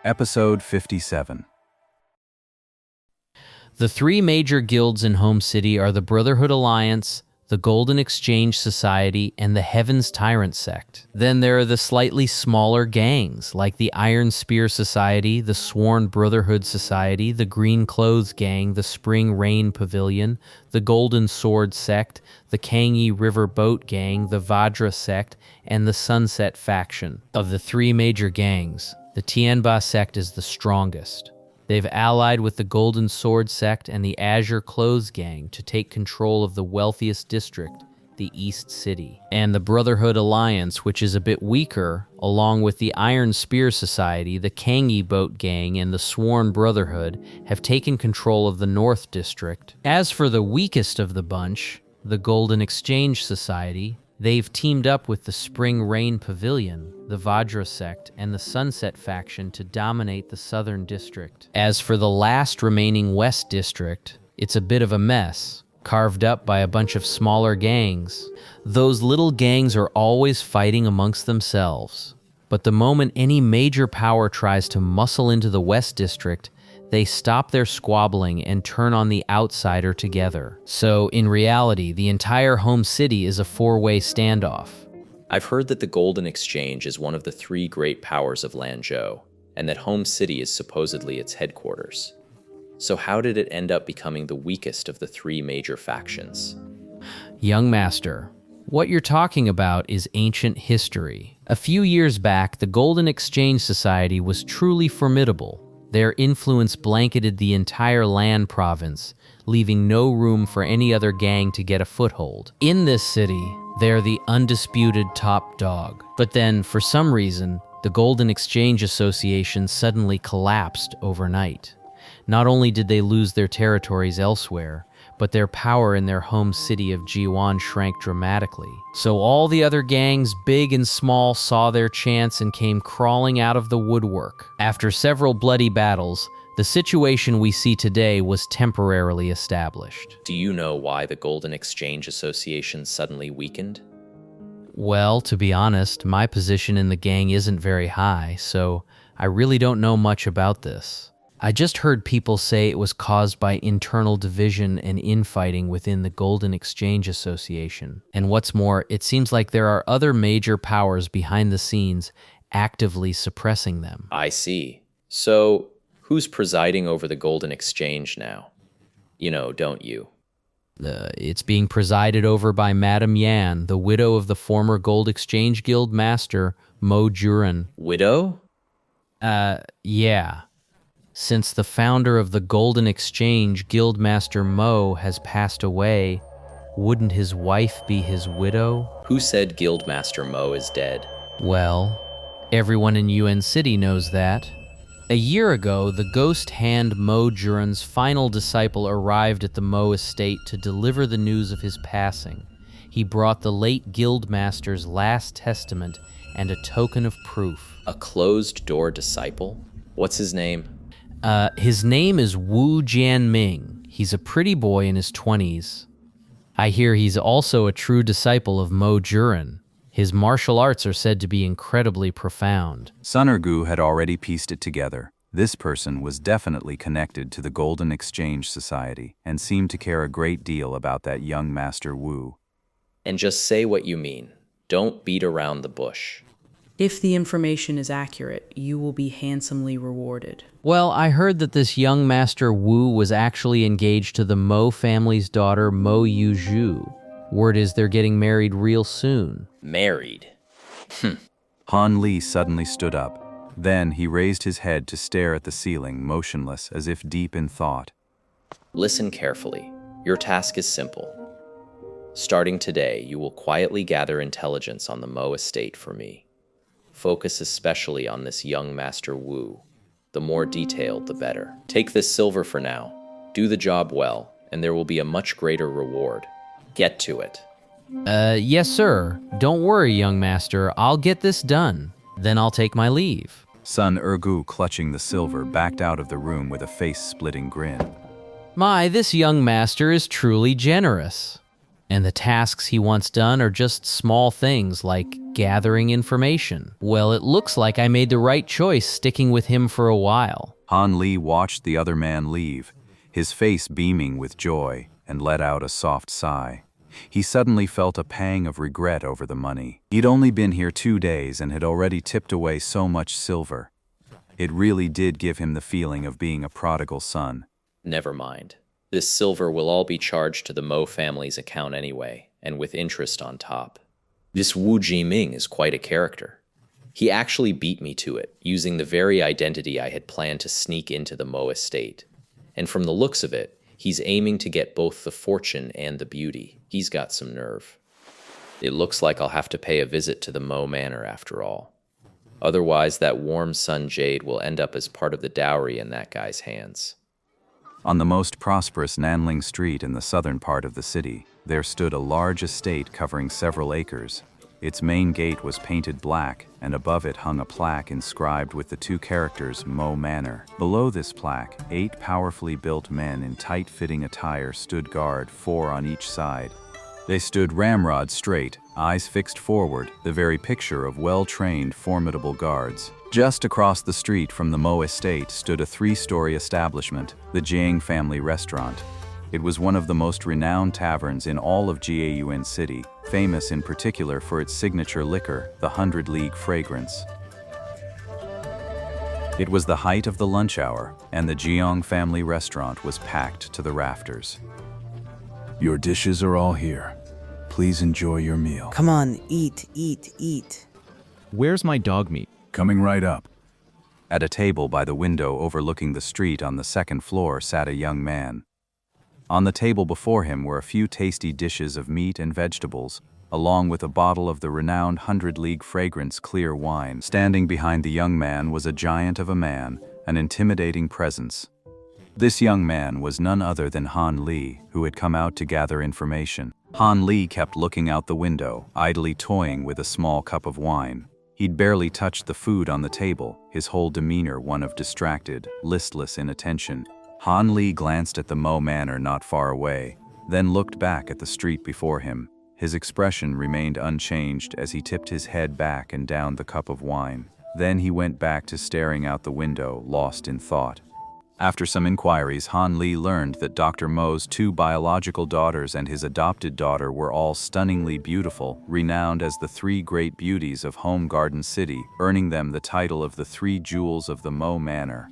Episode 57. The three major guilds in Home City are the Brotherhood Alliance, the Golden Exchange Society, and the Heaven's Tyrant Sect. Then there are the slightly smaller gangs, like the Iron Spear Society, the Sworn Brotherhood Society, the Green Clothes Gang, the Spring Rain Pavilion, the Golden Sword Sect, the Kangi River Boat Gang, the Vajra Sect, and the Sunset Faction. Of the three major gangs, the Tianba Sect is the strongest. They've allied with the Golden Sword Sect and the Azure Clothes Gang to take control of the wealthiest district, the East City. And the Brotherhood Alliance, which is a bit weaker, along with the Iron Spear Society, the Kangi Boat Gang, and the Sworn Brotherhood, have taken control of the North District. As for the weakest of the bunch, the Golden Exchange Society, they've teamed up with the Spring Rain Pavilion, the Vajra Sect, and the Sunset Faction to dominate the Southern District. As for the last remaining West District, it's a bit of a mess, carved up by a bunch of smaller gangs. Those little gangs are always fighting amongst themselves. But the moment any major power tries to muscle into the West District, they stop their squabbling and turn on the outsider together. So, in reality, the entire Home City is a four-way standoff. I've heard that the Golden Exchange is one of the three great powers of Lanzhou, and that Home City is supposedly its headquarters. So how did it end up becoming the weakest of the three major factions? Young Master, what you're talking about is ancient history. A few years back, the Golden Exchange Society was truly formidable. Their influence blanketed the entire Lan province, leaving no room for any other gang to get a foothold. In this city, they're the undisputed top dog. But then, for some reason, the Golden Exchange Association suddenly collapsed overnight. Not only did they lose their territories elsewhere, but their power in their home city of Jiwan shrank dramatically. So all the other gangs, big and small, saw their chance and came crawling out of the woodwork. After several bloody battles, the situation we see today was temporarily established. Do you know why the Golden Exchange Association suddenly weakened? Well, to be honest, my position in the gang isn't very high, so I really don't know much about this. I just heard people say it was caused by internal division and infighting within the Golden Exchange Association. And what's more, it seems like there are other major powers behind the scenes actively suppressing them. I see. So, who's presiding over the Golden Exchange now? You know, don't you? It's being presided over by Madame Yan, the widow of the former Gold Exchange Guild master, Mo Juran. Widow? Yeah. Since the founder of the Golden Exchange, Guildmaster Mo, has passed away, wouldn't his wife be his widow? Who said Guildmaster Mo is dead? Well, everyone in Yuan City knows that. A year ago, the ghost hand Mo Juran's final disciple arrived at the Mo estate to deliver the news of his passing. He brought the late Guildmaster's last testament and a token of proof. A closed-door disciple? What's his name? His name is Wu Jianming. He's a pretty boy in his 20s. I hear he's also a true disciple of Mo Juran. His martial arts are said to be incredibly profound. Sun Ergu had already pieced it together. This person was definitely connected to the Golden Exchange Society and seemed to care a great deal about that young Master Wu. And just say what you mean. Don't beat around the bush. If the information is accurate, you will be handsomely rewarded. Well, I heard that this young Master Wu was actually engaged to the Mo family's daughter, Mo Yuzhu. Word is they're getting married real soon. Married? Han Li suddenly stood up. Then he raised his head to stare at the ceiling, motionless as if deep in thought. Listen carefully. Your task is simple. Starting today, you will quietly gather intelligence on the Mo estate for me. Focus especially on this young Master Wu. The more detailed, the better. Take this silver for now. Do the job well, and there will be a much greater reward. Get to it. Yes, sir. Don't worry, young master. I'll get this done. Then I'll take my leave. Sun Ergu, clutching the silver, backed out of the room with a face-splitting grin. My, this young master is truly generous. And the tasks he wants done are just small things like gathering information. Well, it looks like I made the right choice sticking with him for a while. Han Li watched the other man leave, his face beaming with joy, and let out a soft sigh. He suddenly felt a pang of regret over the money. He'd only been here 2 days and had already tipped away so much silver. It really did give him the feeling of being a prodigal son. Never mind. This silver will all be charged to the Mo family's account anyway, and with interest on top. This Wu Jiming is quite a character. He actually beat me to it, using the very identity I had planned to sneak into the Mo estate. And from the looks of it, he's aiming to get both the fortune and the beauty. He's got some nerve. It looks like I'll have to pay a visit to the Mo Manor after all. Otherwise, that warm sun jade will end up as part of the dowry in that guy's hands. On the most prosperous Nanling Street in the southern part of the city, there stood a large estate covering several acres. Its main gate was painted black, and above it hung a plaque inscribed with the 2 characters Mo Manor. Below this plaque, 8 powerfully built men in tight-fitting attire stood guard, 4 on each side. They stood ramrod straight, eyes fixed forward, the very picture of well-trained, formidable guards. Just across the street from the Mo estate stood a 3-story establishment, the Jiang family restaurant. It was one of the most renowned taverns in all of Jiayuan City, famous in particular for its signature liquor, the 100 League fragrance. It was the height of the lunch hour, and the Jiang family restaurant was packed to the rafters. Your dishes are all here. Please enjoy your meal. Come on, eat, eat, eat. Where's my dog meat? Coming right up. At a table by the window overlooking the street on the 2nd floor sat a young man. On the table before him were a few tasty dishes of meat and vegetables, along with a bottle of the renowned 100 League fragrance clear wine. Standing behind the young man was a giant of a man, an intimidating presence. This young man was none other than Han Li, who had come out to gather information. Han Li kept looking out the window, idly toying with a small cup of wine. He'd barely touched the food on the table, his whole demeanor one of distracted, listless inattention. Han Li glanced at the Mo Manor not far away, then looked back at the street before him. His expression remained unchanged as he tipped his head back and downed the cup of wine. Then he went back to staring out the window, lost in thought. After some inquiries, Han Li learned that Dr. Mo's 2 biological daughters and his adopted daughter were all stunningly beautiful, renowned as the 3 great beauties of Home Garden City, earning them the title of the 3 jewels of the Mo Manor.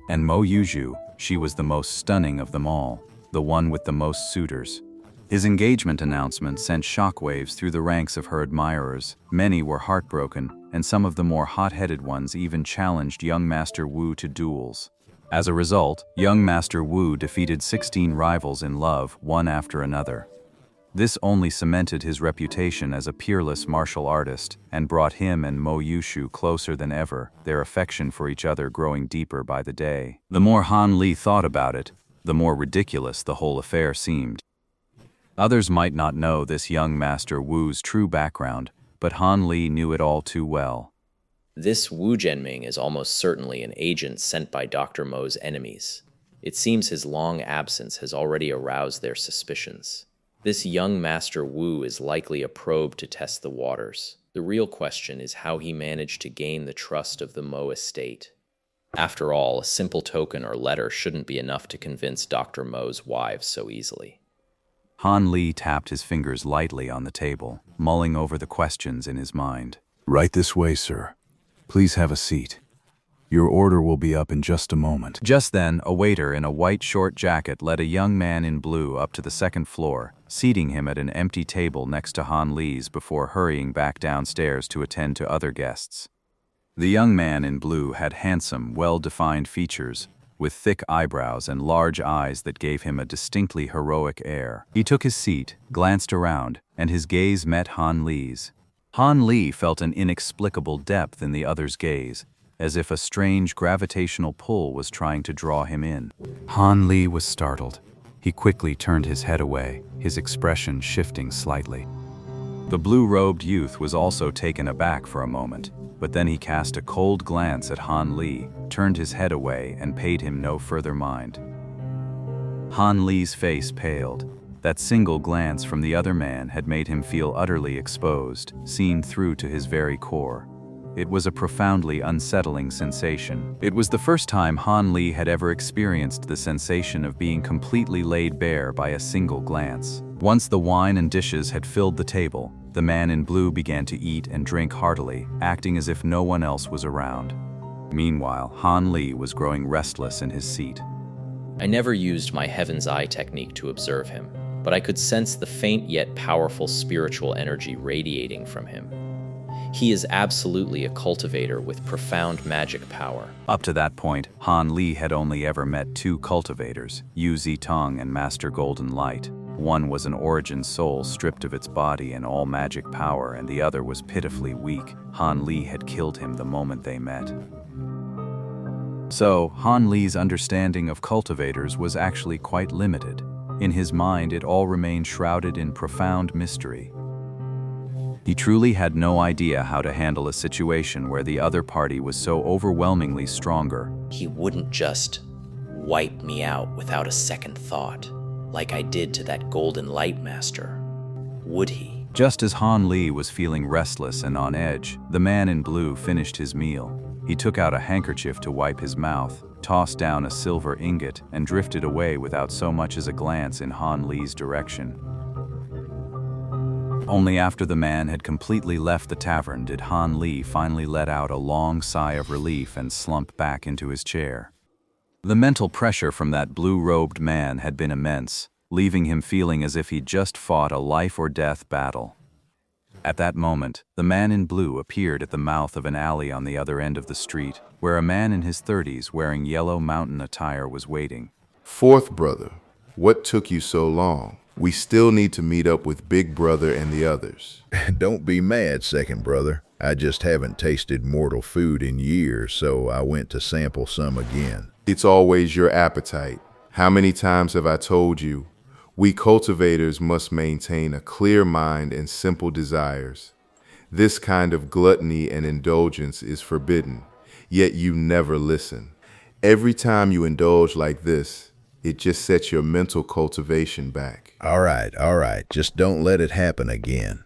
And Mo Yuzhu, she was the most stunning of them all, the one with the most suitors. His engagement announcement sent shockwaves through the ranks of her admirers. Many were heartbroken, and some of the more hot-headed ones even challenged young Master Wu to duels. As a result, young Master Wu defeated 16 rivals in love, one after another. This only cemented his reputation as a peerless martial artist and brought him and Mo Yushu closer than ever, their affection for each other growing deeper by the day. The more Han Li thought about it, the more ridiculous the whole affair seemed. Others might not know this young Master Wu's true background, but Han Li knew it all too well. This Wu Zhenming is almost certainly an agent sent by Dr. Mo's enemies. It seems his long absence has already aroused their suspicions. This young Master Wu is likely a probe to test the waters. The real question is how he managed to gain the trust of the Mo estate. After all, a simple token or letter shouldn't be enough to convince Dr. Mo's wives so easily. Han Li tapped his fingers lightly on the table, mulling over the questions in his mind. Right this way, sir. Please have a seat. Your order will be up in just a moment. Just then, a waiter in a white short jacket led a young man in blue up to the 2nd floor, seating him at an empty table next to Han Li's before hurrying back downstairs to attend to other guests. The young man in blue had handsome, well-defined features, with thick eyebrows and large eyes that gave him a distinctly heroic air. He took his seat, glanced around, and his gaze met Han Li's. Han Li felt an inexplicable depth in the other's gaze, as if a strange gravitational pull was trying to draw him in. Han Li was startled. He quickly turned his head away, his expression shifting slightly. The blue-robed youth was also taken aback for a moment, but then he cast a cold glance at Han Li, turned his head away, and paid him no further mind. Han Li's face paled. That single glance from the other man had made him feel utterly exposed, seen through to his very core. It was a profoundly unsettling sensation. It was the first time Han Li had ever experienced the sensation of being completely laid bare by a single glance. Once the wine and dishes had filled the table, the man in blue began to eat and drink heartily, acting as if no one else was around. Meanwhile, Han Li was growing restless in his seat. I never used my Heaven's Eye technique to observe him, but I could sense the faint yet powerful spiritual energy radiating from him. He is absolutely a cultivator with profound magic power. Up to that point, Han Li had only ever met two cultivators, Yu Zitong and Master Golden Light. One was an origin soul stripped of its body and all magic power, and the other was pitifully weak. Han Li had killed him the moment they met. So, Han Li's understanding of cultivators was actually quite limited. In his mind, it all remained shrouded in profound mystery. He truly had no idea how to handle a situation where the other party was so overwhelmingly stronger. He wouldn't just wipe me out without a second thought, like I did to that Golden Light Master, would he? Just as Han Li was feeling restless and on edge, the man in blue finished his meal. He took out a handkerchief to wipe his mouth, tossed down a silver ingot, and drifted away without so much as a glance in Han Li's direction. Only after the man had completely left the tavern did Han Li finally let out a long sigh of relief and slump back into his chair. The mental pressure from that blue-robed man had been immense, leaving him feeling as if he'd just fought a life-or-death battle. At that moment, the man in blue appeared at the mouth of an alley on the other end of the street, where a man in his 30s wearing yellow mountain attire was waiting. Fourth brother, what took you so long? We still need to meet up with Big Brother and the others. Don't be mad, second brother. I just haven't tasted mortal food in years, so I went to sample some again. It's always your appetite. How many times have I told you? We cultivators must maintain a clear mind and simple desires. This kind of gluttony and indulgence is forbidden, yet you never listen. Every time you indulge like this, it just sets your mental cultivation back. All right, just don't let it happen again.